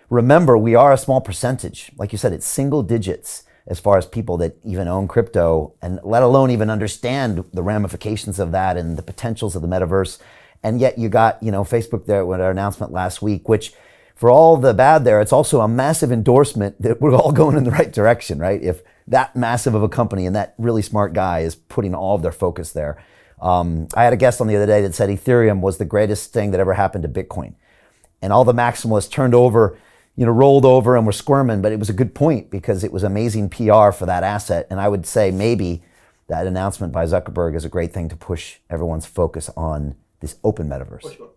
remember, we are a small percentage. Like you said, it's single digits as far as people that even own crypto, and let alone even understand the ramifications of that and the potentials of the metaverse. And yet you got, Facebook there with our announcement last week, which for all the bad there, it's also a massive endorsement that we're all going in the right direction, right? If that massive of a company and that really smart guy is putting all of their focus there. I had a guest on the other day that said Ethereum was the greatest thing that ever happened to Bitcoin. And all the maximalists turned over, rolled over and were squirming, but it was a good point because it was amazing PR for that asset. And I would say maybe that announcement by Zuckerberg is a great thing to push everyone's focus on this open metaverse. For sure.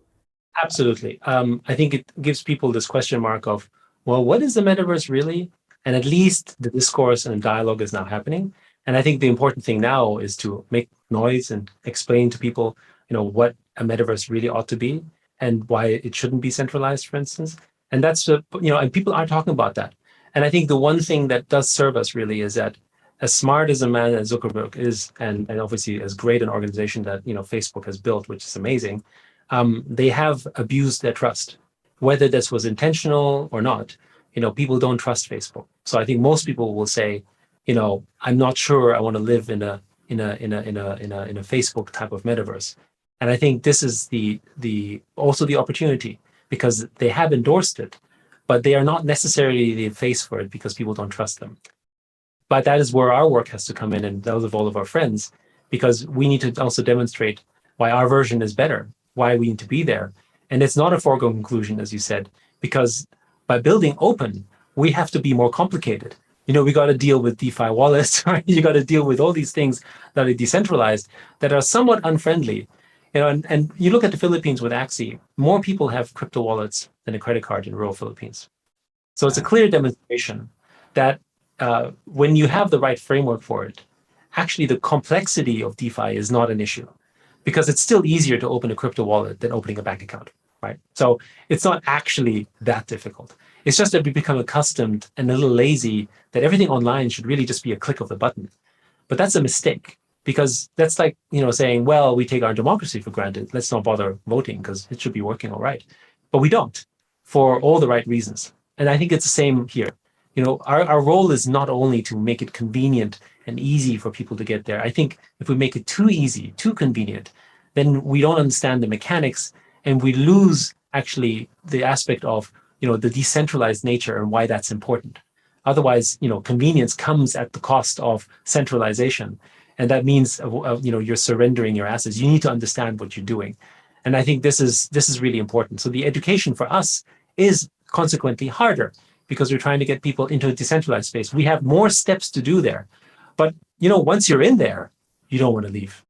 Absolutely. I think it gives people this question mark of, well, what is the metaverse really? And at least the discourse and dialogue is now happening. And I think the important thing now is to make noise and explain to people, what a metaverse really ought to be and why it shouldn't be centralized, for instance. And that's and people are talking about that. And I think the one thing that does serve us really is that as smart as a man as Zuckerberg is, and obviously as great an organization that Facebook has built, which is amazing, they have abused their trust, whether this was intentional or not. People don't trust Facebook. So I think most people will say, I'm not sure I want to live in a Facebook type of metaverse. And I think this is also the opportunity, because they have endorsed it, but they are not necessarily the face for it because people don't trust them. But that is where our work has to come in, and those of all of our friends, because we need to also demonstrate why our version is better, why we need to be there. And it's not a foregone conclusion, as you said, because by building open, we have to be more complicated. We got to deal with DeFi wallets, right? You got to deal with all these things that are decentralized, that are somewhat unfriendly. And you look at the Philippines with Axie, more people have crypto wallets than a credit card in rural Philippines. So it's a clear demonstration that when you have the right framework for it, actually the complexity of DeFi is not an issue, because it's still easier to open a crypto wallet than opening a bank account, right? So it's not actually that difficult. It's just that we become accustomed and a little lazy that everything online should really just be a click of the button. But that's a mistake, because that's like, saying, well, we take our democracy for granted. Let's not bother voting because it should be working all right. But we don't, for all the right reasons. And I think it's the same here. Our role is not only to make it convenient and easy for people to get there. I think if we make it too easy, too convenient, then we don't understand the mechanics, and we lose actually the aspect of, the decentralized nature and why that's important. Otherwise, convenience comes at the cost of centralization. And that means, you're surrendering your assets. You need to understand what you're doing. And I think this is really important. So the education for us is consequently harder, because we're trying to get people into a decentralized space. We have more steps to do there. But, once you're in there, you don't want to leave.